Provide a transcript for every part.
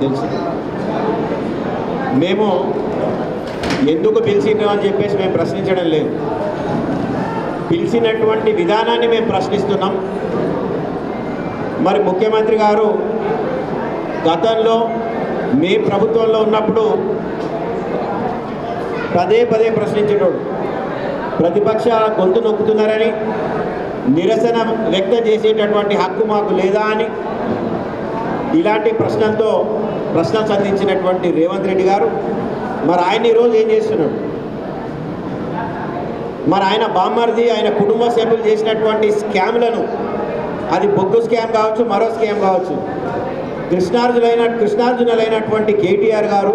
తెలుసు. మేము ఎందుకు పిలిచినాం అని చెప్పేసి మేము ప్రశ్నించడం లేదు, పిలిచినటువంటి విధానాన్ని మేము ప్రశ్నిస్తున్నాం. మరి ముఖ్యమంత్రి గారు గతంలో మీ ప్రభుత్వంలో ఉన్నప్పుడు పదే పదే ప్రశ్నించేటోడు, ప్రతిపక్షాల గొంతు నొక్కుతున్నారని, నిరసన వ్యక్తం చేసేటటువంటి హక్కు మాకు లేదా అని ఇలాంటి ప్రశ్న సంధించినటువంటి రేవంత్ రెడ్డి గారు మరి ఆయన ఈరోజు ఏం చేస్తున్నాడు? మరి ఆయన బామ్మర్ది ఆయన కుటుంబ సభ్యులు చేసినటువంటి స్కామ్లను, అది బొగ్గు స్కామ్ కావచ్చు, మరో స్కామ్ కావచ్చు, కృష్ణార్జునులైనటువంటి కేటీఆర్ గారు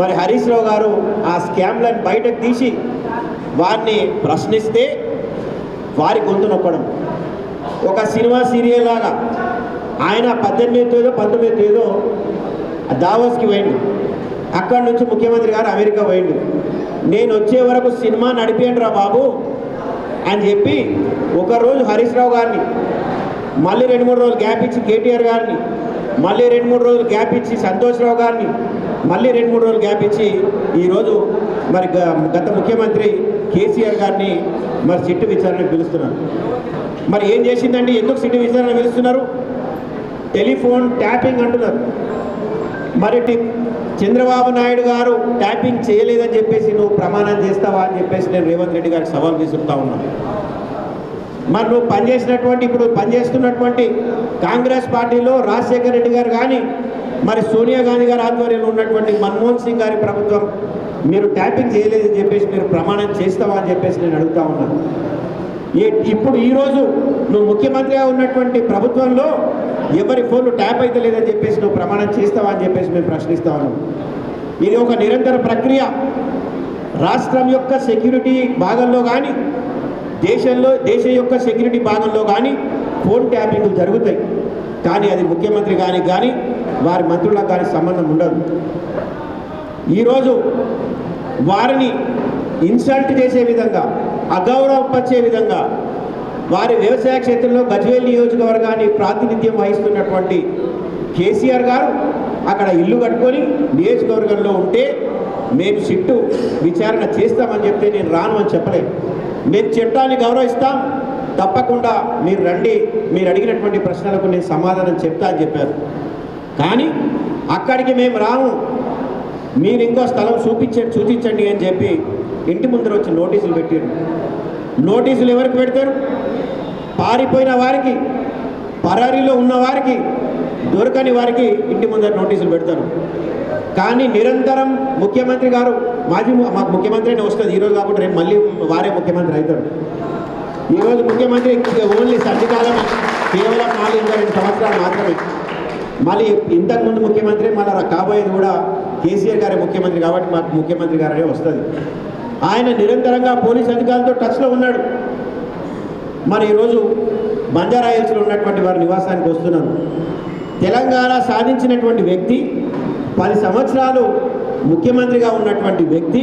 మరి హరీష్ రావు గారు ఆ స్కామ్లను బయటకు తీసి వారిని ప్రశ్నిస్తే వారి గొంతు నొక్కడం, ఒక సినిమా సీరియల్ లాగా ఆయన 19 దావోస్కి పోయిండు, అక్కడి నుంచి ముఖ్యమంత్రి గారు అమెరికా పోయిండు, నేను వచ్చే వరకు సినిమా నడిపేయండి రా బాబు అని చెప్పి ఒకరోజు హరీష్ రావు గారిని, మళ్ళీ 2-3 రోజులు గ్యాప్ ఇచ్చి కేటీఆర్ గారిని, మళ్ళీ 2-3 రోజులు గ్యాప్ ఇచ్చి సంతోష్ రావు గారిని, మళ్ళీ 2-3 రోజులు గ్యాప్ ఇచ్చి ఈరోజు మరి గత ముఖ్యమంత్రి కేసీఆర్ గారిని మరి సిట్టు విచారణకు పిలుస్తున్నారు. మరి ఏం చేసిందండి? ఎందుకు సిట్టు విచారణ పిలుస్తున్నారు? టెలిఫోన్ ట్యాపింగ్ అంటున్నారు. మరి చంద్రబాబు నాయుడు గారు ట్యాపింగ్ చేయలేదని చెప్పేసి నువ్వు ప్రమాణం చేస్తావా అని చెప్పేసి నేను రేవంత్ రెడ్డి గారికి సవాల్ విసురుతా ఉన్నాను. మరి నువ్వు ఇప్పుడు పనిచేస్తున్నటువంటి కాంగ్రెస్ పార్టీలో రాజశేఖర రెడ్డి గారు కానీ, మరి సోనియా గాంధీ గారి ఆధ్వర్యంలో ఉన్నటువంటి మన్మోహన్ సింగ్ గారి ప్రభుత్వం మీరు ట్యాపింగ్ చేయలేదని చెప్పేసి మీరు ప్రమాణం చేస్తావా అని చెప్పేసి నేను అడుగుతా ఉన్నాను. ఇప్పుడు ఈరోజు నువ్వు ముఖ్యమంత్రిగా ఉన్నటువంటి ప్రభుత్వంలో ఎవరి ఫోన్లు ట్యాప్ అయితే లేదని చెప్పేసి నువ్వు ప్రమాణం చేస్తావా అని చెప్పేసి మేము ప్రశ్నిస్తా ఉన్నాం. ఇది ఒక నిరంతర ప్రక్రియ. రాష్ట్రం యొక్క సెక్యూరిటీ భాగంలో కానీ, దేశం యొక్క సెక్యూరిటీ భాగంలో కానీ ఫోన్ ట్యాపింగ్లు జరుగుతాయి. కానీ అది ముఖ్యమంత్రి కానీ వారి మంత్రులకు కానీ సంబంధం ఉండదు. ఈరోజు వారిని ఇన్సల్ట్ చేసే విధంగా, అగౌరవపరిచే విధంగా, వారి వ్యవసాయ క్షేత్రంలో గజ్వేల్ నియోజకవర్గాన్ని ప్రాతినిధ్యం వహిస్తున్నటువంటి కేసీఆర్ గారు అక్కడ ఇల్లు కట్టుకొని నియోజకవర్గంలో ఉంటే మేము సిట్టు విచారణ చేస్తామని చెప్తే నేను రాను అని చెప్పలేదు. మేము చట్టాన్ని గౌరవిస్తాం, తప్పకుండా మీరు రండి, మీరు అడిగినటువంటి ప్రశ్నలకు నేను సమాధానం చెప్తా అని చెప్పారు. కానీ అక్కడికి మేము రాము, మీరు ఇంకో స్థలం సూచించండి అని చెప్పి ఇంటి ముందర వచ్చి నోటీసులు పెట్టారు. నోటీసులు ఎవరికి పెడతారు? పారిపోయిన వారికి, పరారీలో ఉన్న వారికి, దొరకని వారికి ఇంటి ముందర నోటీసులు పెడతారు. కానీ నిరంతరం ముఖ్యమంత్రి గారు మాకు ముఖ్యమంత్రినే వస్తుంది, ఈరోజు కాకుండా రేపు మళ్ళీ వారే ముఖ్యమంత్రి అవుతారు. ఈరోజు ముఖ్యమంత్రి ఓన్లీ సర్దికాలమే, కేవలం 4-2 సంవత్సరాలు మాత్రమే. మళ్ళీ ఇంతకుముందు ముఖ్యమంత్రి, మళ్ళీ కాబోయేది కూడా కేసీఆర్ గారే ముఖ్యమంత్రి కాబట్టి మాకు ముఖ్యమంత్రి గారే వస్తుంది. ఆయన నిరంతరంగా పోలీస్ అధికారులతో టచ్లో ఉన్నాడు. మరి ఈరోజు బంజారా హిల్స్లో ఉన్నటువంటి వారి నివాసానికి వస్తున్నాను. తెలంగాణ సాధించినటువంటి వ్యక్తి, 10 సంవత్సరాలు ముఖ్యమంత్రిగా ఉన్నటువంటి వ్యక్తి,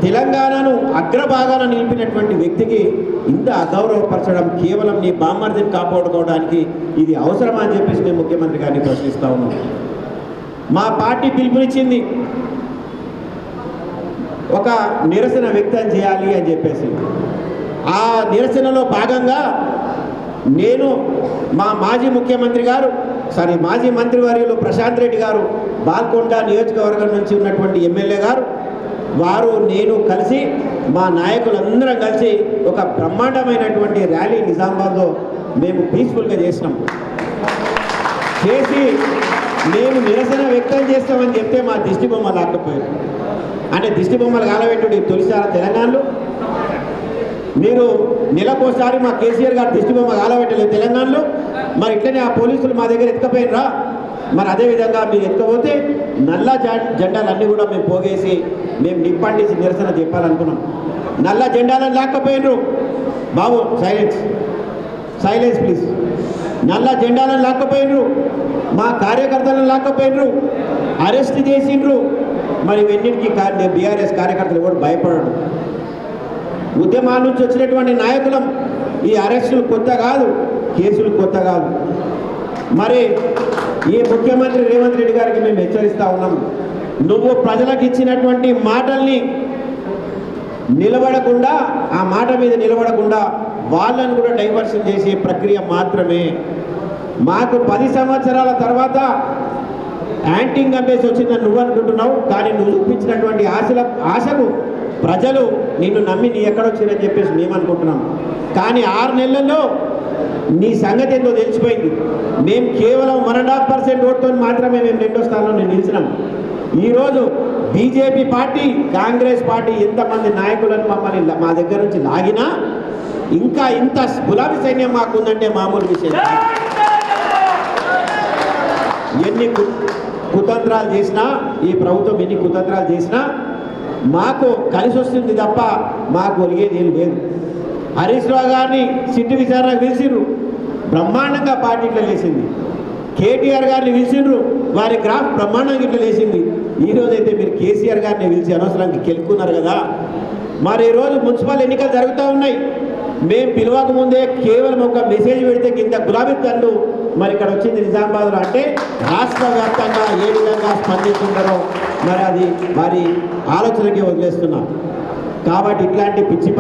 తెలంగాణను అగ్రభాగాన నిలిపినటువంటి వ్యక్తికి ఇంత అగౌరవపరచడం కేవలం నీ బామ్మర్దిని కాపాడుకోవడానికి ఇది అవసరమా అని చెప్పేసి మేము ముఖ్యమంత్రి గారిని ప్రశ్నిస్తూ ఉన్నాం. మా పార్టీ పిలుపునిచ్చింది ఒక నిరసన వ్యక్తం చేయాలి అని చెప్పేసి. ఆ నిరసనలో భాగంగా నేను మాజీ మంత్రివర్యులు ప్రశాంత్ రెడ్డి గారు, బాల్కొండ నియోజకవర్గం నుంచి ఉన్నటువంటి ఎమ్మెల్యే గారు, వారు నేను కలిసి మా నాయకులందరం కలిసి ఒక బ్రహ్మాండమైనటువంటి ర్యాలీ నిజామాబాద్లో మేము పీస్ఫుల్గా చేసినాం. చేసి మేము నిరసన వ్యక్తం చేస్తామని చెప్తే మా దిష్టి బొమ్మ లాక్కపోయారు. అంటే దిష్టి బొమ్మలు కాలబెట్టుడు తొలిసారి తెలంగాణలో. మీరు నెలకోసారి మా కేసీఆర్ గారు దిష్టి బొమ్మ కాలబెట్టలేదు తెలంగాణలో. మరి ఇట్లనే ఆ పోలీసులు మా దగ్గర ఎత్తుకపోయినరా? మరి అదేవిధంగా మీరు ఎత్తుకపోతే నల్ల జెండాలన్నీ కూడా మేము పోగేసి మేము నిప్పండిసి నిరసన చెప్పాలనుకున్నాం. నల్ల జెండాలను లాక్కపోయినరు బాబు, సైలెన్స్ ప్లీజ్. నల్ల జెండాలను లాక్కపోయినరు, మా కార్యకర్తలను లాక్కపోయినరు, అరెస్ట్ చేసిండ్రు. మరి ఇవన్నిటికీ బీఆర్ఎస్ కార్యకర్తలు కూడా భయపడరు. ఉద్యమాల నుంచి వచ్చినటువంటి నాయకులం. ఈ అరెస్టులు కొత్త కాదు, కేసులు కొత్త కాదు. మరి ఈ ముఖ్యమంత్రి రేవంత్ రెడ్డి గారికి మేము హెచ్చరిస్తా ఉన్నాం, నువ్వు ప్రజలకు ఇచ్చినటువంటి మాటల్ని నిలబడకుండా, ఆ మాట మీద నిలబడకుండా వాళ్ళను కూడా డైవర్షన్ చేసే ప్రక్రియ మాత్రమే. మాకు 10 సంవత్సరాల తర్వాత యాంటింగ్ అమ్మేసి వచ్చిందని నువ్వు అనుకుంటున్నావు, కానీ నువ్వు చూపించినటువంటి ఆశకు ప్రజలు నిన్ను నమ్మి నీ ఎక్కడొచ్చిందని చెప్పేసి మేము అనుకుంటున్నాం. కానీ 6 నెలల్లో నీ సంగతి ఏందో తెలిసిపోయింది. మేము కేవలం 1.5% ఓటుతో మాత్రమే మేము 2వ స్థానంలో నిలిచినాం. ఈరోజు బీజేపీ పార్టీ, కాంగ్రెస్ పార్టీ ఎంతమంది నాయకులను మమ్మల్ని మా దగ్గర నుంచి లాగినా ఇంకా ఇంత గులాబీ సైన్యం మాకుందంటే మామూలు విషయం. ఎన్ని కుతంత్రాలు చేసినా, ఈ ప్రభుత్వం ఎన్ని కుతంత్రాలు చేసినా మాకు కలిసి వస్తుంది తప్ప మాకు ఒరిగేది ఏం లేదు. హరీష్ రావు గారిని సిట్టు విచారణకు పిలిచిండ్రు, బ్రహ్మాండంగా పార్టీ ఇట్లా లేచింది. కేటీఆర్ గారిని పిలిచిండ్రు, వారి గ్రాఫ్ బ్రహ్మాండంగా ఇట్లా లేచింది. ఈరోజైతే మీరు కేసీఆర్ గారిని పిలిచి అనవసరంగా గెలుపుకున్నారు కదా. మరి ఈరోజు మున్సిపల్ ఎన్నికలు జరుగుతూ ఉన్నాయి. మేము పిలవక ముందే కేవలం ఒక మెసేజ్ పెడితే కింద గులాబీ తల్లు మరి ఇక్కడ వచ్చింది నిజామాబాద్లో. అంటే రాష్ట్ర వ్యాప్తంగా ఏ విధంగా స్పందిస్తుంటారో మరి అది వారి ఆలోచనకే వదిలేస్తున్నాం. కాబట్టి ఇట్లాంటి పిచ్చి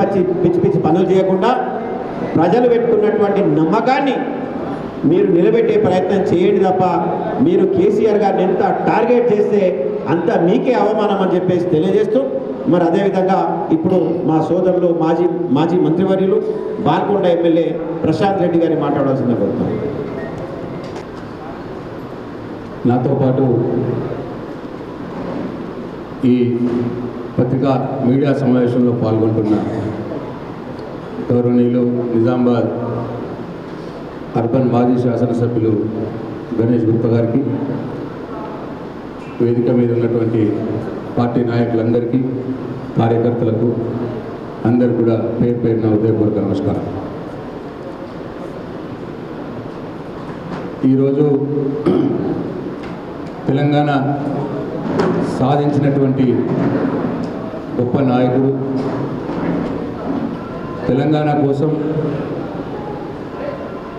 పిచ్చి పనులు చేయకుండా ప్రజలు పెట్టుకున్నటువంటి నమ్మకాన్ని మీరు నిలబెట్టే ప్రయత్నం చేయండి తప్ప మీరు కేసీఆర్ గారిని ఎంత టార్గెట్ చేస్తే అంత మీకే అవమానం అని చెప్పేసి తెలియజేస్తూ, మరి అదేవిధంగా ఇప్పుడు మా సోదరులు మాజీ మంత్రివర్యులు బాల్కొండ ఎమ్మెల్యే ప్రశాంత్ రెడ్డి గారిని మాట్లాడాల్సిందే కోరుతున్నాను. నాతో పాటు ఈ పత్రికా మీడియా సమావేశంలో పాల్గొంటున్న గౌరవనీయులు నిజామాబాద్ అర్బన్ మాజీ శాసనసభ్యులు గణేష్ గుప్తా గారికి, వేదిక మీద ఉన్నటువంటి పార్టీ నాయకులందరికీ, కార్యకర్తలకు అందరు కూడా పేరు పేరున హృదయపూర్వక నమస్కారం. ఈరోజు తెలంగాణ సాధించినటువంటి గొప్ప నాయకుడు, తెలంగాణ కోసం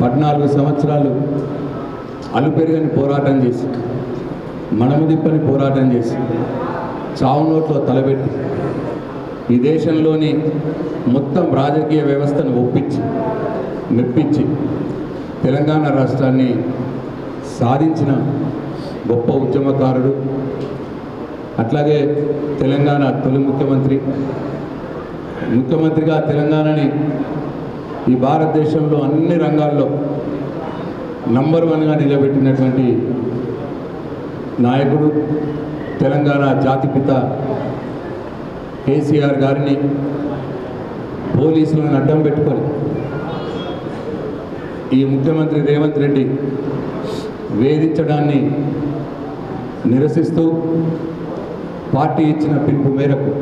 14 సంవత్సరాలు అలుపెరుగని పోరాటం చేసి, మనముదిప్పని పోరాటం చేసి, చావు నోట్లో తలబెట్టి ఈ దేశంలోని మొత్తం రాజకీయ వ్యవస్థను ఒప్పించి మెప్పించి తెలంగాణ రాష్ట్రాన్ని సాధించిన గొప్ప ఉద్యమకారుడు. అట్లాగే తెలంగాణ తొలి ముఖ్యమంత్రిగా తెలంగాణని ఈ భారతదేశంలో అన్ని రంగాల్లో నంబర్ 1గా నిలబెట్టినటువంటి నాయకుడు, తెలంగాణ జాతిపిత కేసీఆర్ గారిని పోలీసులను అడ్డం పెట్టుకొని ఈ ముఖ్యమంత్రి రేవంత్ రెడ్డి వేధించడాన్ని నిరసిస్తూ పార్టీ ఇచ్చిన పిలుపు మేరకు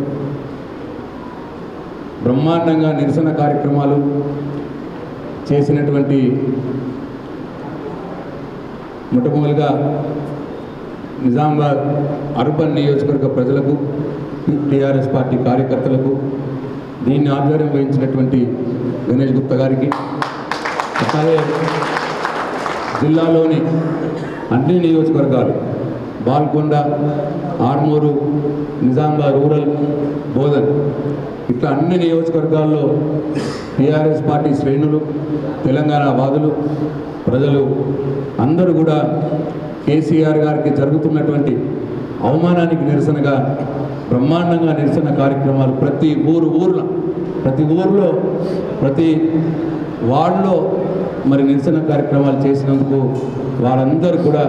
బ్రహ్మాండంగా నిరసన కార్యక్రమాలు చేసినటువంటి మొట్టమొదటిగా నిజామాబాద్ అర్బన్ నియోజకవర్గ ప్రజలకు, టీఆర్ఎస్ పార్టీ కార్యకర్తలకు, దీన్ని ఆధ్వర్యం వహించినటువంటి గణేష్ గుప్తా గారికి, అలాగే జిల్లాలోని అన్ని నియోజకవర్గాలు బాల్కొండ, ఆర్మూరు, నిజామాబాద్ రూరల్, బోధన్, ఇట్లా అన్ని నియోజకవర్గాల్లో టీఆర్ఎస్ పార్టీ శ్రేణులు, తెలంగాణ వాదులు, ప్రజలు అందరూ కూడా కేసీఆర్ గారికి జరుగుతున్నటువంటి అవమానానికి నిరసనగా బ్రహ్మాండంగా నిరసన కార్యక్రమాలు ప్రతి ఊర్లో ప్రతి వార్డులో మరి నిరసన కార్యక్రమాలు చేసినందుకు వారందరూ కూడా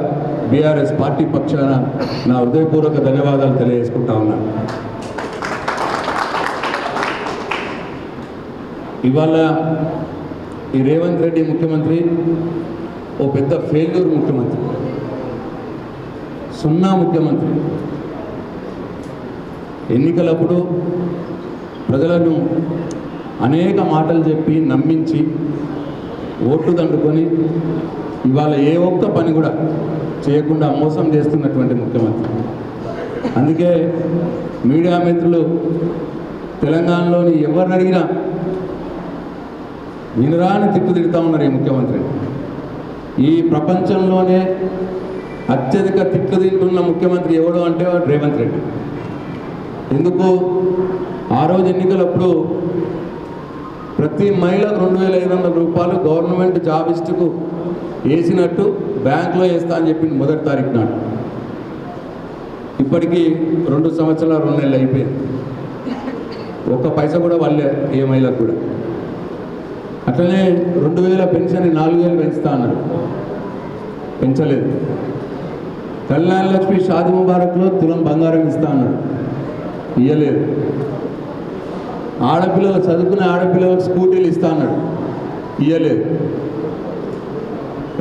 బీఆర్ఎస్ పార్టీ పక్షాన నా హృదయపూర్వక ధన్యవాదాలు తెలియజేసుకుంటా ఉన్నాను. ఇవాళ ఈ రేవంత్ రెడ్డి ముఖ్యమంత్రి ఓ పెద్ద ఫెయిల్యూర్ ముఖ్యమంత్రి, సున్నా ముఖ్యమంత్రి. ఎన్నికలప్పుడు ప్రజలను అనేక మాటలు చెప్పి నమ్మించి ఓట్లు దండుకొని ఇవాళ ఏ ఒక్క పని కూడా చేయకుండా మోసం చేస్తున్నటువంటి ముఖ్యమంత్రి. అందుకే మీడియా మిత్రులు తెలంగాణలోని ఎవరిని అడిగినా వినరాని తిట్టు తిడుతూ ఉన్నారు ఈ ముఖ్యమంత్రి. ఈ ప్రపంచంలోనే అత్యధిక తిట్లు తింటున్న ముఖ్యమంత్రి ఎవడు అంటే వాడు రేవంత్ రెడ్డి. ఎందుకు? ఆ రోజు ఎన్నికలప్పుడు ప్రతి మహిళకు 2,500 రూపాయలు గవర్నమెంట్ జాబిస్టుకు వేసినట్టు బ్యాంకులో వేస్తా అని చెప్పింది మొదటి తారీఖు నాడు. ఇప్పటికీ 2 సంవత్సరాలు 2 నెలలు అయిపోయింది. ఒక్క పైసా కూడా వాళ్ళే ఏ మహిళకు కూడా. అట్లనే 2,000 పెన్షన్ 4,000 పెంచుతా అన్నారు, పెంచలేదు. కళ్యాణ లక్ష్మి షాది ముబారక్లో తులం బంగారం ఇస్తా అన్నాడు, ఇయ్యలేదు. ఆడపిల్లలు చదువుకునే ఆడపిల్లలకు స్కూటీలు ఇస్తా అన్నాడు, ఇయ్యలేదు.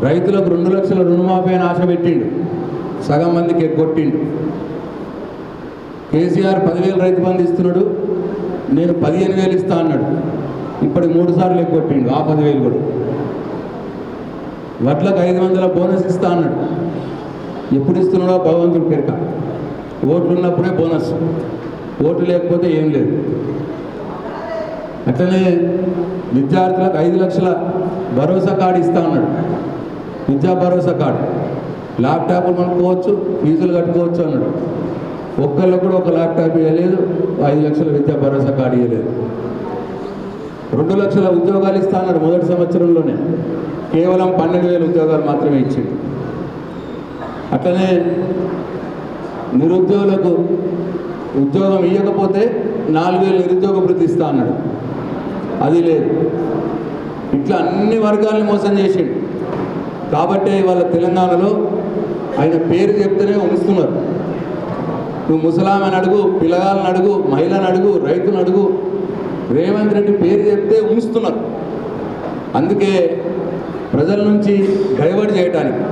రైతులకు 2 లక్షల రుణమాఫీ అని ఆశ పెట్టిండు, సగం మందికి ఎగ్గొట్టిండు. కేసీఆర్ 10,000 రైతు బంధు ఇస్తున్నాడు, నేను 15,000 ఇస్తా అన్నాడు, ఇప్పటికి 3 సార్లు ఎగ్గొట్టిండు ఆ 10,000 కూడా. వడ్లకు 500 బోనస్ ఇస్తా అన్నాడు, ఎప్పుడు ఇస్తున్నాడో భగవంతుడు పెరక. ఓట్లు ఉన్నప్పుడే బోనస్, ఓట్లు లేకపోతే ఏం లేదు. అట్లనే విద్యార్థులకు 5 లక్షల భరోసా కార్డు ఇస్తా అన్నాడు, విద్యా భరోసా కార్డు. ల్యాప్టాప్లు కొనుక్కోవచ్చు, ఫీజులు కట్టుకోవచ్చు అన్నాడు. ఒక్కళ్ళు కూడా ఒక ల్యాప్టాప్ ఇవ్వలేదు, 5 లక్షల విద్యా భరోసా కార్డు ఇవ్వలేదు. 2 లక్షల ఉద్యోగాలు ఇస్తా అన్నాడు మొదటి సంవత్సరంలోనే, కేవలం 12,000 ఉద్యోగాలు మాత్రమే ఇచ్చిండు. అట్లనే నిరుద్యోగులకు ఉద్యోగం ఇవ్వకపోతే 4,000 నిరుద్యోగ భృతి ఇస్తా అన్నాడు, అది లేదు. ఇట్లా అన్ని వర్గాల్ని మోసం చేసిండు. కాబట్టి వాళ్ళ తెలంగాణలో ఆయన పేరు చెప్తేనే ఉంచుతున్నారు. నువ్వు ముసలామని అడుగు, పిల్లగాళ్ళని అడుగు, మహిళను అడుగు, రైతును అడుగు, రేవంత్ రెడ్డి పేరు చెప్తే ఉంచుతున్నారు. అందుకే ప్రజల నుంచి డైవర్ట్ చేయడానికి,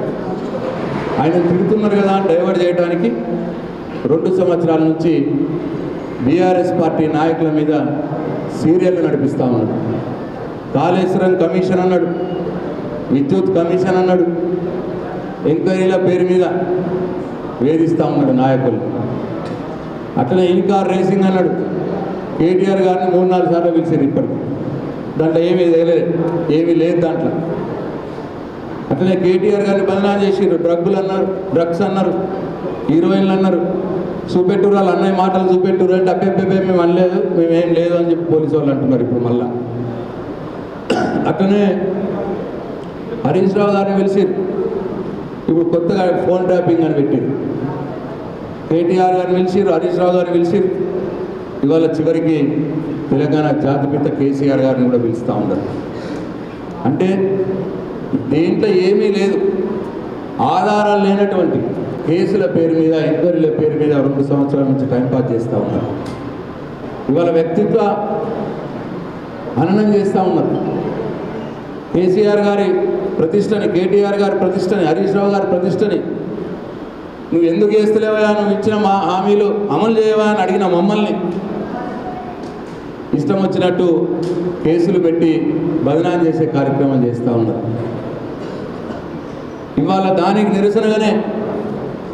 ఆయన తిడుతున్నారు కదా డైవర్ట్ చేయడానికి 2 సంవత్సరాల నుంచి బీఆర్ఎస్ పార్టీ నాయకుల మీద సీరియల్ నడిపిస్తూ ఉన్నాడు. కాళేశ్వరం కమిషన్ అన్నాడు, విద్యుత్ కమిషన్ అన్నాడు, ఎంక్వైరీల పేరు మీద వేధిస్తూ ఉన్నాడు నాయకులు. అట్లనే ఈ కార్ రేసింగ్ అన్నాడు, కేటీఆర్ గారిని 3-4 సార్లు పిలిచారు, ఇప్పటికి దాంట్లో ఏమీ లేదు దాంట్లో. అట్లనే కేటీఆర్ గారిని బదనాం చేసిర్రు, డ్రగ్స్ అన్నారు, హీరోయిన్లు అన్నారు, చూపెట్టురు, వాళ్ళు అన్నయ్య మాటలు చూపెట్టురు అంటే అబ్బే మేము అనలేదు, మేమేం లేదు అని చెప్పి పోలీసు వాళ్ళు అంటున్నారు ఇప్పుడు మళ్ళా. అట్లనే హరీష్ రావు గారిని పిలిచిర్రు, ఇప్పుడు కొత్తగా ఫోన్ ట్యాపింగ్ అని పెట్టారు. కేటీఆర్ గారిని పిలిచిర్రు, హరీష్ రావు గారిని పిలిచిర్రు, ఇవాళ చివరికి తెలంగాణ జాతిపిత కేసీఆర్ గారిని కూడా పిలుస్తూ ఉన్నారు. అంటే దేంట్లో ఏమీ లేదు, ఆధారాలు లేనటువంటి కేసుల పేరు మీద, ఎంక్వైరీల పేరు మీద 2 సంవత్సరాల నుంచి టైంపాస్ చేస్తూ ఉన్నారు. ఇవాళ వ్యక్తిత్వ హననం చేస్తూ ఉన్నారు. కేసీఆర్ గారి ప్రతిష్టని, కేటీఆర్ గారి ప్రతిష్టని, హరీష్ రావు గారి ప్రతిష్టని నువ్వు ఎందుకు చేస్తలేవా, నువ్వు ఇచ్చిన మా హామీలు అమలు చేయవా అని అడిగిన మమ్మల్ని ఇష్టం వచ్చినట్టు కేసులు పెట్టి బదనాం చేసే కార్యక్రమం చేస్తూ ఉన్నారు. ఇవాళ దానికి నిరసనగానే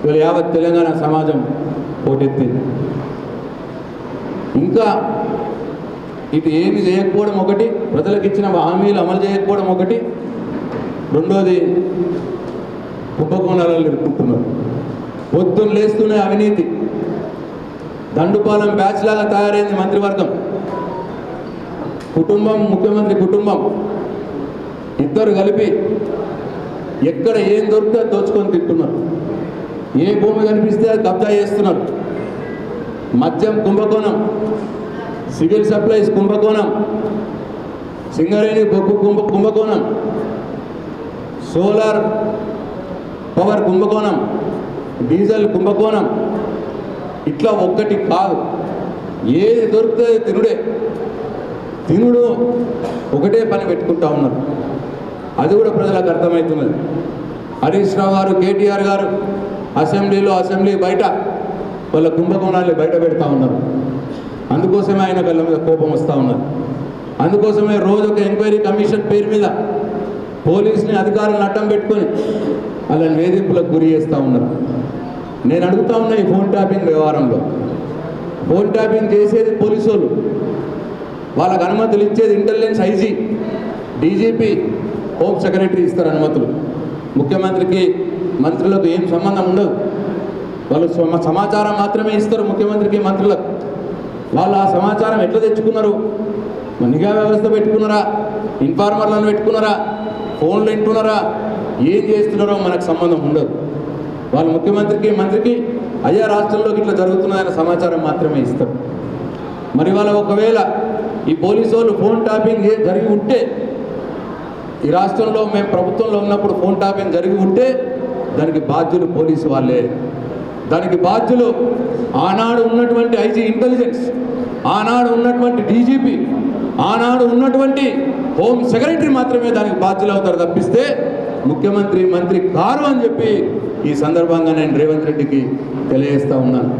ఇవాళ యావత్ తెలంగాణ సమాజం పోటెత్తింది. ఇంకా ఇటు ఏమి చేయకపోవడం ఒకటి, ప్రజలకు ఇచ్చిన హామీలు అమలు చేయకపోవడం ఒకటి, రెండోది కుంభకోణాలలో ఇరుక్కుంటున్నారు. పొద్దున్న లేస్తూనే అవినీతి, దండుపాలెం బ్యాచ్ లాగా తయారైంది మంత్రివర్గం. కుటుంబం, ముఖ్యమంత్రి కుటుంబం ఇద్దరు కలిపి ఎక్కడ ఏం దొరికితే దోచుకొని తింటున్నారు. ఏ భూమి కనిపిస్తే అది కబ్జా చేస్తున్నారు. మద్యం కుంభకోణం, సివిల్ సప్లైస్ కుంభకోణం, సింగరేణి బొగ్గు కుంభకోణం, సోలార్ పవర్ కుంభకోణం, డీజిల్ కుంభకోణం. ఇట్లా ఒక్కటి కాదు, ఏది దొరికితే తినుడే, తినుడు ఒకటే పని పెట్టుకుంటా ఉన్నారు. అది కూడా ప్రజలకు అర్థమవుతున్నది. హరీష్ రావు గారు, కేటీఆర్ గారు అసెంబ్లీ బయట వాళ్ళ కుంభకోణాన్ని బయట పెడతా ఉన్నారు. అందుకోసమే ఆయన కళ్ళ మీద కోపం వస్తూ ఉన్నారు. అందుకోసమే రోజు ఒక ఎంక్వైరీ కమిషన్ పేరు మీద పోలీసుని అధికారులను అడ్డం పెట్టుకొని వాళ్ళని వేధింపులకు గురి చేస్తూ ఉన్నారు. నేను అడుగుతా ఉన్నా, ఈ ఫోన్ ట్యాపింగ్ వ్యవహారంలో ఫోన్ ట్యాపింగ్ చేసేది పోలీసు వాళ్ళు, వాళ్ళకు అనుమతులు ఇచ్చేది intelligence IG, DGP, home secretary ఇస్తారు అనుమతులు. ముఖ్యమంత్రికి మంత్రులకు ఏం సంబంధం ఉండదు. వాళ్ళు సమాచారం మాత్రమే ఇస్తారు ముఖ్యమంత్రికి మంత్రులకు. వాళ్ళు ఆ సమాచారం ఎట్లా తెచ్చుకున్నారు? నిఘా వ్యవస్థ పెట్టుకున్నారా, ఇన్ఫార్మర్లను పెట్టుకున్నారా, ఫోన్లు వింటున్నారా, ఏం చేస్తున్నారో మనకు సంబంధం ఉండదు. వాళ్ళు ముఖ్యమంత్రికి మంత్రికి అయ్యా రాష్ట్రంలోకి ఇట్లా జరుగుతున్నాయన్న సమాచారం మాత్రమే ఇస్తారు. మరి వాళ్ళ ఒకవేళ ఈ పోలీసు వాళ్ళు ఫోన్ ట్యాపింగ్ జరిగి ఉంటే, ఈ రాష్ట్రంలో మేము ప్రభుత్వంలో ఉన్నప్పుడు ఫోన్ ట్యాపింగ్ జరిగి ఉంటే దానికి బాధ్యులు పోలీసు వాళ్ళే. దానికి బాధ్యులు ఆనాడు ఉన్నటువంటి ఐజీ ఇంటెలిజెన్స్, ఆనాడు ఉన్నటువంటి డీజీపీ, ఆనాడు ఉన్నటువంటి హోమ్ సెక్రటరీ మాత్రమే దానికి బాధ్యులు అవుతారు తప్పిస్తే ముఖ్యమంత్రి మంత్రి కారు అని చెప్పి ఈ సందర్భంగా నేను రేవంత్ రెడ్డికి తెలియజేస్తూ ఉన్నాను.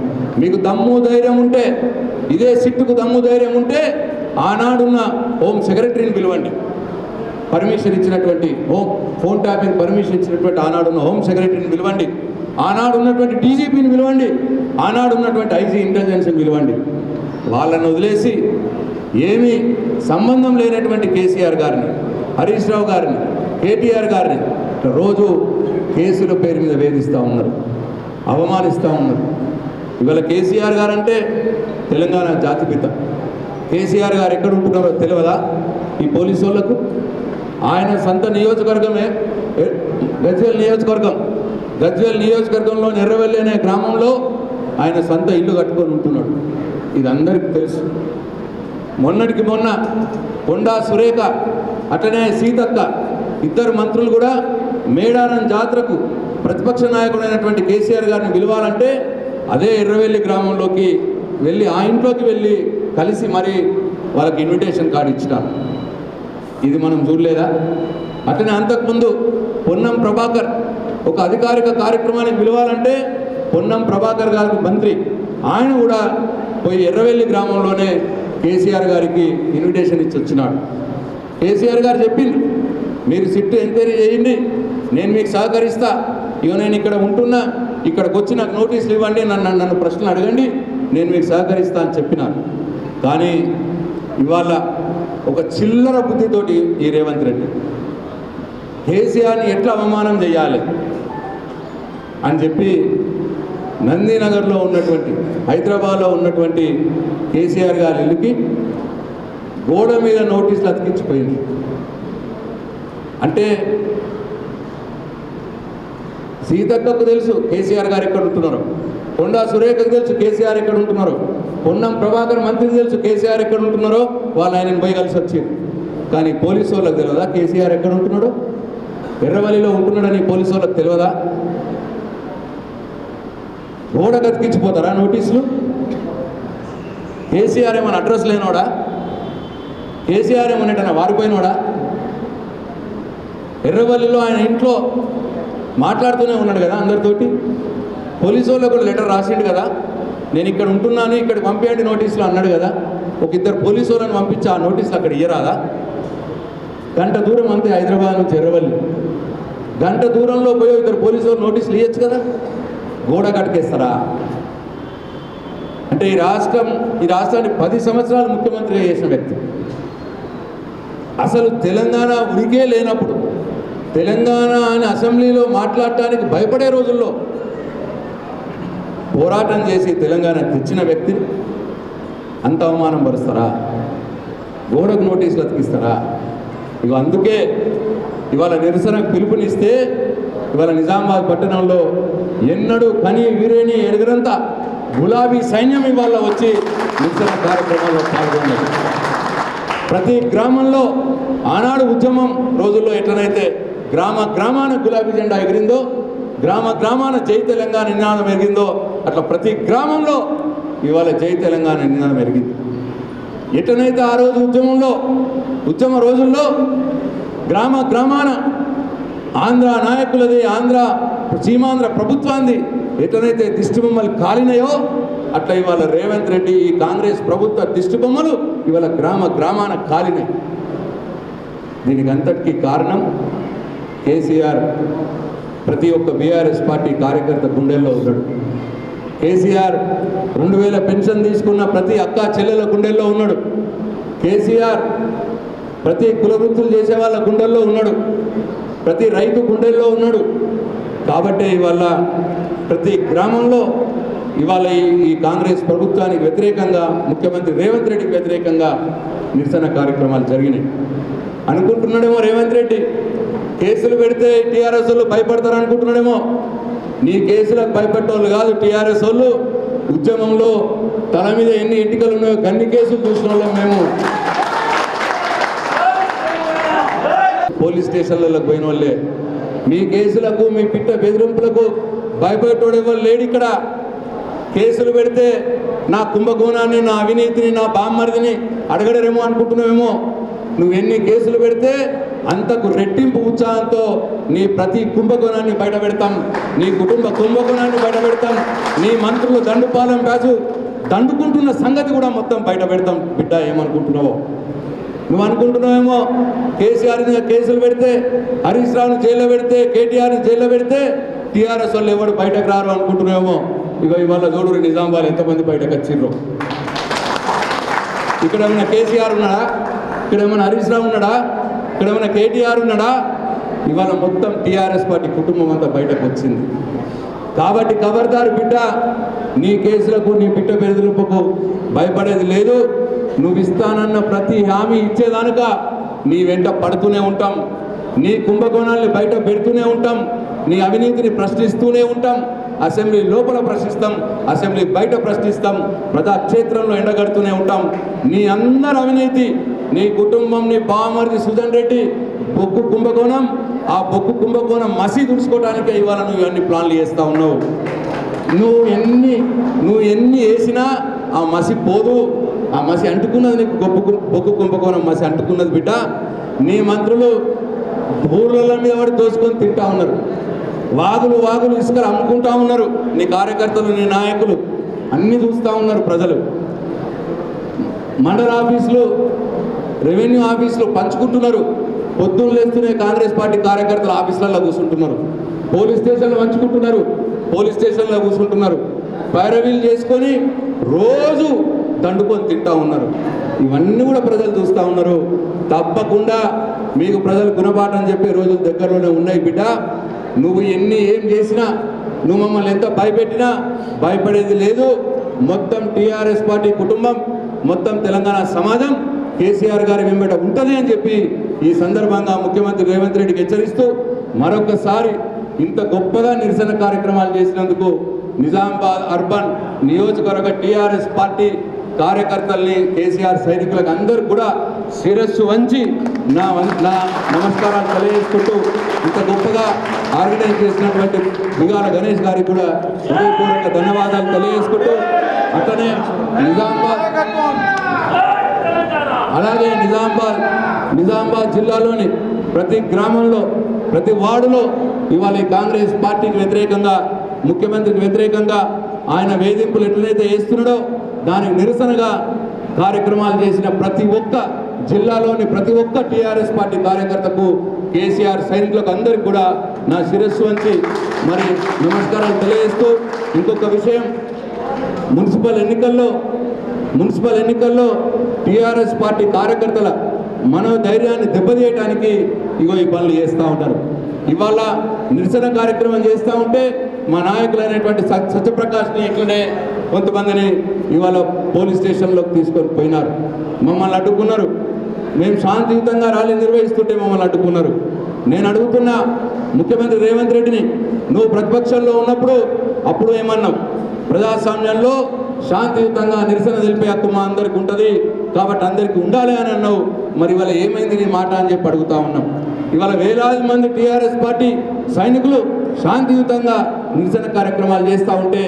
మీకు దమ్ము ధైర్యం ఉంటే, ఇదే సిట్టుకు దమ్ము ధైర్యం ఉంటే ఆనాడున్న హోమ్ సెక్రటరీని పిలవండి. పర్మిషన్ ఇచ్చినటువంటి ఫోన్ ట్యాపింగ్ పర్మిషన్ ఇచ్చినటువంటి ఆనాడున్న హోమ్ సెక్రటరీని పిలవండి. ఆనాడు ఉన్నటువంటి డీజీపీని పిలవండి. ఆనాడు ఉన్నటువంటి ఐజీ ఇంటెలిజెన్స్ని పిలవండి. వాళ్ళని వదిలేసి ఏమీ సంబంధం లేనటువంటి కేసీఆర్ గారిని, హరీష్ రావు గారిని, కేటీఆర్ గారిని రోజు కేసుల పేరు మీద వేధిస్తూ ఉన్నారు, అవమానిస్తూ ఉన్నారు. ఇవాళ కేసీఆర్ గారు అంటే తెలంగాణ జాతిపిత. కేసీఆర్ గారు ఎక్కడ ఉంటున్నారో తెలియదా ఈ పోలీసు వాళ్ళకు? ఆయన సొంత నియోజకవర్గమే గజ్వేల్ నియోజకవర్గం. గజ్వేల్ నియోజకవర్గంలో నెర్రవెల్లి అనే గ్రామంలో ఆయన సొంత ఇల్లు కట్టుకొని ఉంటున్నాడు. ఇది అందరికీ తెలుసు. మొన్నటికి మొన్న కొండా సురేఖ అట్లనే సీతక్క ఇద్దరు మంత్రులు కూడా మేడారం జాతరకు ప్రతిపక్ష నాయకుడైనటువంటి కేసీఆర్ గారిని పిలవాలంటే అదే ఎర్రవెల్లి గ్రామంలోకి వెళ్ళి ఆ ఇంట్లోకి వెళ్ళి కలిసి మరి వాళ్ళకి ఇన్విటేషన్ కార్డు ఇచ్చినారు. ఇది మనం చూడలేదా? అట్లనే అంతకుముందు పొన్నం ప్రభాకర్ ఒక అధికారిక కార్యక్రమానికి పిలవాలంటే పొన్నం ప్రభాకర్ గారు మంత్రి, ఆయన కూడా పోయి ఎర్రవెల్లి గ్రామంలోనే కేసీఆర్ గారికి ఇన్విటేషన్ ఇచ్చి వచ్చినాడు. కేసీఆర్ గారు చెప్పింది, మీరు సిట్టు ఎంక్వైరీ చేయండి, నేను మీకు సహకరిస్తా, ఇక నేను ఇక్కడ ఉంటున్నా, ఇక్కడికి వచ్చి నాకు నోటీసులు ఇవ్వండి, నన్ను ప్రశ్నలు అడగండి, నేను మీకు సహకరిస్తా అని చెప్పినాను. కానీ ఇవాళ ఒక చిల్లర బుద్ధితోటి ఈ రేవంత్ రెడ్డి కేసీఆర్ని ఎట్లా అవమానం చేయాలి అని చెప్పి నందీనగర్లో ఉన్నటువంటి, హైదరాబాద్లో ఉన్నటువంటి కేసీఆర్ గారి ఇల్లుకి గోడ మీద నోటీసులు అతికించిపోయింది. అంటే సీతక్కకు తెలుసు కేసీఆర్ గారు ఎక్కడ ఉంటున్నారో, కొండా సురేఖకు తెలుసు కేసీఆర్ ఎక్కడ ఉంటున్నారో, పొన్నం ప్రభాకర్ మంత్రికి తెలుసు కేసీఆర్ ఎక్కడ ఉంటున్నారో, వాళ్ళు ఆయనను పోయి కలిసి వచ్చారు. కానీ పోలీసు వాళ్ళకి తెలియదా కేసీఆర్ ఎక్కడ ఉంటున్నాడో? ఎర్రవల్లిలో ఉంటున్నాడని పోలీసు వాళ్ళకి తెలియదా? గోడ కతికించిపోతారా నోటీసులు? కేసీఆర్ ఏమైనా అడ్రస్ లేనోడా? కేసీఆర్ ఏమన్నట్టన్నా వారిపోయినోడా? ఎర్రవల్లిలో ఆయన ఇంట్లో మాట్లాడుతూనే ఉన్నాడు కదా అందరితోటి. పోలీసు వాళ్ళకు కూడా లెటర్ రాసిండు కదా, నేను ఇక్కడ ఉంటున్నాను, ఇక్కడ పంపేయండి నోటీసులు అన్నాడు కదా. ఒక ఇద్దరు పోలీసు వాళ్ళని పంపించి ఆ నోటీసులు అక్కడ ఇయ్యరాదా? గంట దూరం అంతే హైదరాబాద్ నుంచి ఎర్రవల్లి, గంట దూరంలో పోయి ఇద్దరు పోలీసు వాళ్ళు నోటీసులు ఇవ్వచ్చు కదా. గోడ కట్టుకేస్తారా? అంటే ఈ రాష్ట్రాన్ని 10 సంవత్సరాలు ముఖ్యమంత్రిగా చేసిన వ్యక్తి, అసలు తెలంగాణ ఉనికే లేనప్పుడు, తెలంగాణ అని అసెంబ్లీలో మాట్లాడటానికి భయపడే రోజుల్లో పోరాటం చేసి తెలంగాణ తెచ్చిన వ్యక్తిని అంత అవమానం పరుస్తారా? గోడకు నోటీసులు అతికిస్తారా? ఇక అందుకే ఇవాళ నిరసనకు పిలుపునిస్తే ఇవాళ నిజామాబాద్ పట్టణంలో ఎన్నడూ కని వీరేని ఎరగరంతా గులాబీ సైన్యం ఇవాళ వచ్చి నిరసన కార్యక్రమాల్లో పాల్గొన్నారు. ప్రతి గ్రామంలో ఆనాడు ఉద్యమం రోజుల్లో ఎట్లనైతే గ్రామాన గులాబీ జెండా ఎగిరిందో, గ్రామాన జై తెలంగాణ నినాదం ఎరిగిందో, అట్లా ప్రతి గ్రామంలో ఇవాళ జై తెలంగాణ నినాదం ఎరిగింది. ఎట్లనైతే ఆ రోజు ఉద్యమ రోజుల్లో గ్రామాన ఆంధ్ర నాయకులది, సీమాంధ్ర ప్రభుత్వాన్ని ఎట్లనైతే దిష్టిబొమ్మలు కాలినాయో, అట్లా ఇవాళ రేవంత్ రెడ్డి ఈ కాంగ్రెస్ ప్రభుత్వ దిష్టిబొమ్మలు ఇవాళ గ్రామాన కాలినాయి. దీనికి అంతటికీ కారణం కేసీఆర్ ప్రతి ఒక్క బీఆర్ఎస్ పార్టీ కార్యకర్త గుండెల్లో ఉన్నాడు. కేసీఆర్ 2000 పెన్షన్ తీసుకున్న ప్రతి అక్క చెల్లెల గుండెల్లో ఉన్నాడు. కేసీఆర్ ప్రతి కుల వృత్తులు చేసే వాళ్ళ గుండెల్లో ఉన్నాడు. ప్రతి రైతు గుండెల్లో ఉన్నాడు. కాబట్టి ఇవాళ ప్రతి గ్రామంలో ఇవాళ ఈ కాంగ్రెస్ ప్రభుత్వానికి వ్యతిరేకంగా, ముఖ్యమంత్రి రేవంత్ రెడ్డికి వ్యతిరేకంగా నిరసన కార్యక్రమాలు జరిగినాయి. అనుకుంటున్నాడేమో రేవంత్ రెడ్డి కేసులు పెడితే టీఆర్ఎస్ వాళ్ళు భయపడతారు అనుకుంటున్నాడేమో. నీ కేసులకు భయపడ్డోళ్ళు కాదు టీఆర్ఎస్ వాళ్ళు. ఉద్యమంలో తల మీద ఎన్ని ఎంటికలు ఉన్నాయో గన్ని కేసులు చూసిన వాళ్ళం మేము. పోలీస్ స్టేషన్లకు పోయిన వాళ్ళే. మీ కేసులకు, మీ పిట్ట బెదిరింపులకు భయపడేవాడు లేడు ఇక్కడ. కేసులు పెడితే నా కుంభకోణాన్ని, నా అవినీతిని, నా బామ్మరిదిని అడగడరేమో అనుకుంటున్నావేమో. నువ్వు ఎన్ని కేసులు పెడితే అంతకు రెట్టింపు ఉత్సాహంతో నీ ప్రతి కుంభకోణాన్ని బయట పెడతాం, నీ కుటుంబ కుంభకోణాన్ని బయట పెడతాం, నీ మంత్రులు దండుపాలెం బ్యాచు దండుకుంటున్న సంగతి కూడా మొత్తం బయట పెడతాం. బిడ్డ ఏమనుకుంటున్నావో. నువ్వు అనుకుంటున్నావేమో కేసీఆర్ మీద కేసులు పెడితే, హరీష్ రావును జైల్లో పెడితే, కేటీఆర్ని జైల్లో పెడితే టీఆర్ఎస్ వాళ్ళు ఎవరు బయటకు రారు అనుకుంటున్నావేమో. ఇక ఇవాళ చూడు నిజామాబాద్ ఎంతమంది బయటకు వచ్చిర్రు. ఇక్కడ ఏమైనా కేసీఆర్ ఉన్నాడా? ఇక్కడ ఏమైనా హరీష్ రావు ఉన్నాడా? ఇక్కడ ఏమైనా కేటీఆర్ ఉన్నాడా? ఇవాళ మొత్తం టీఆర్ఎస్ పార్టీ కుటుంబం అంతా బయటకు వచ్చింది. కాబట్టి ఖబర్దారు బిడ్డ, నీ కేసులకు, నీ బిడ్డ బెదిరింపుకు భయపడేది లేదు. నువ్వు ఇస్తానన్న ప్రతి హామీ ఇచ్చేదానుక నీ వెంట పడుతూనే ఉంటాం, నీ కుంభకోణాల్ని బయట పెడుతూనే ఉంటాం, నీ అవినీతిని ప్రశ్నిస్తూనే ఉంటాం. అసెంబ్లీ లోపల ప్రశ్నిస్తాం, అసెంబ్లీ బయట ప్రశ్నిస్తాం, ప్రజాక్షేత్రంలో ఎండగడుతూనే ఉంటాం. నీ అందరి అవినీతి, నీ కుటుంబం, నీ బావమరిది సుజన్ రెడ్డి బొక్కు కుంభకోణం, ఆ బొక్కు కుంభకోణం మసి దుడుచుకోవడానికే ఇవాళ నువ్వు ఇవన్నీ ప్లాన్లు చేస్తూ ఉన్నావు. నువ్వు ఎన్ని వేసినా ఆ మసి పోదు. ఆ మసి అంటుకున్నది నీకు, బొక్కు కుంభకోణం మసి అంటుకున్నది బిడ్డ. నీ మంత్రులు ఊర్ల మీద పడి దోచుకొని తింటా ఉన్నారు. వాగులు ఇసుకలు అమ్ముకుంటా ఉన్నారు. నీ కార్యకర్తలు, నీ నాయకులు అన్నీ చూస్తూ ఉన్నారు ప్రజలు. మండల ఆఫీసులు, రెవెన్యూ ఆఫీసులు పంచుకుంటున్నారు. పొద్దున్న లేస్తూనే కాంగ్రెస్ పార్టీ కార్యకర్తలు ఆఫీసులలో కూర్చుంటున్నారు. పోలీస్ స్టేషన్లు పంచుకుంటున్నారు, పోలీస్ స్టేషన్లో కూర్చుంటున్నారు. పైరవీలు చేసుకొని రోజు దండుకొని తింటా ఉన్నారు. ఇవన్నీ కూడా ప్రజలు చూస్తూ ఉన్నారు. తప్పకుండా మీకు ప్రజలు గుణపాఠం చెప్పే రోజులు దగ్గరలోనే ఉన్నాయి బిడ్డ. నువ్వు ఏం చేసినా, నువ్వు మమ్మల్ని ఎంత భయపెట్టినా భయపడేది లేదు. మొత్తం టీఆర్ఎస్ పార్టీ కుటుంబం, మొత్తం తెలంగాణ సమాజం కేసీఆర్ గారి వెంబట ఉంటుంది అని చెప్పి ఈ సందర్భంగా ముఖ్యమంత్రి రేవంత్ రెడ్డికి హెచ్చరిస్తూ, మరొకసారి ఇంత గొప్పగా నిరసన కార్యక్రమాలు చేసినందుకు నిజామాబాద్ అర్బన్ నియోజకవర్గ టీఆర్ఎస్ పార్టీ కార్యకర్తల్ని, కేసీఆర్ సైనికులకు అందరూ కూడా శిరస్సు వంచి నా నమస్కారాలు తెలియజేసుకుంటూ, ఇంత గొప్పగా ఆర్గనైజ్ చేసినటువంటి బిగాల గణేష్ గారికి కూడా హృదయపూర్వక ధన్యవాదాలు తెలియజేసుకుంటూ, అట్లనే అలాగే నిజామాబాద్ జిల్లాలోని ప్రతి గ్రామంలో, ప్రతి వార్డులో ఇవాళ ఈ కాంగ్రెస్ పార్టీకి వ్యతిరేకంగా, ముఖ్యమంత్రికి వ్యతిరేకంగా ఆయన వేధింపులు ఎట్లయితే వేస్తున్నాడో దానికి నిరసనగా కార్యక్రమాలు చేసిన ప్రతి ఒక్క జిల్లాలోని ప్రతి ఒక్క టీఆర్ఎస్ పార్టీ కార్యకర్తకు, కేసీఆర్ సైనికులకు అందరికీ కూడా నా శిరస్సు వంచి మరి నమస్కారాలు తెలియజేస్తూ, ఇంకొక విషయం, మున్సిపల్ ఎన్నికల్లో టీఆర్ఎస్ పార్టీ కార్యకర్తల మనోధైర్యాన్ని దెబ్బతీయడానికి ఇగో ఈ పనులు చేస్తూ ఉంటారు. ఇవాళ నిరసన కార్యక్రమం చేస్తూ ఉంటే మా నాయకులైనటువంటి సత్యప్రకాష్ని ఇట్లనే కొంతమందిని ఇవాళ పోలీస్ స్టేషన్లోకి తీసుకొని పోయినారు. మమ్మల్ని అడ్డుకున్నారు. మేము శాంతియుతంగా ర్యాలీ నిర్వహిస్తుంటే మమ్మల్ని అడ్డుకున్నారు. నేను అడుగుతున్నా ముఖ్యమంత్రి రేవంత్ రెడ్డిని, నువ్వు ప్రతిపక్షంలో ఉన్నప్పుడు అప్పుడు ఏమన్నావు? ప్రజాస్వామ్యంలో శాంతియుతంగా నిరసన తెలిపే హక్కు మా అందరికి ఉంటుంది కాబట్టి అందరికీ ఉండాలి అని అన్నావు. మరి ఇవాళ ఏమైంది నీ మాట అని చెప్పి అడుగుతా ఉన్నాం. ఇవాళ వేలాది మంది టీఆర్ఎస్ పార్టీ సైనికులు శాంతియుతంగా నిరసన కార్యక్రమాలు చేస్తూ ఉంటే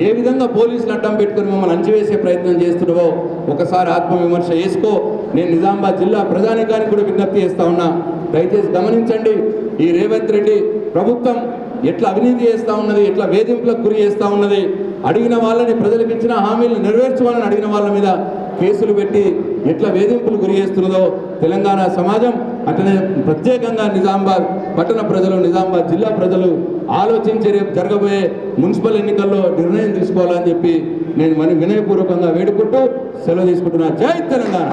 ఏ విధంగా పోలీసులు అడ్డం పెట్టుకుని మమ్మల్ని అంచివేసే ప్రయత్నం చేస్తున్నావో ఒకసారి ఆత్మవిమర్శ చేసుకో. నేను నిజామాబాద్ జిల్లా ప్రజానికానికి కూడా విజ్ఞప్తి చేస్తూ ఉన్నా, దయచేసి గమనించండి. ఈ రేవంత్ రెడ్డి ప్రభుత్వం ఎట్లా అవినీతి చేస్తూ ఉన్నది, ఎట్లా వేధింపులకు గురి చేస్తూ ఉన్నది, అడిగిన వాళ్ళని, ప్రజలకు ఇచ్చిన హామీలను నెరవేర్చుకోవాలని అడిగిన వాళ్ళ మీద కేసులు పెట్టి ఎట్లా వేధింపులు గురి చేస్తున్నదో తెలంగాణ సమాజం, అట్లనే ప్రత్యేకంగా నిజామాబాద్ పట్టణ ప్రజలు, నిజామాబాద్ జిల్లా ప్రజలు ఆలోచించి రేపు జరగబోయే మున్సిపల్ ఎన్నికల్లో నిర్ణయం తీసుకోవాలని చెప్పి నేను వినయపూర్వకంగా వేడుకుంటూ సెలవు తీసుకుంటున్నా. జై తెలంగాణ.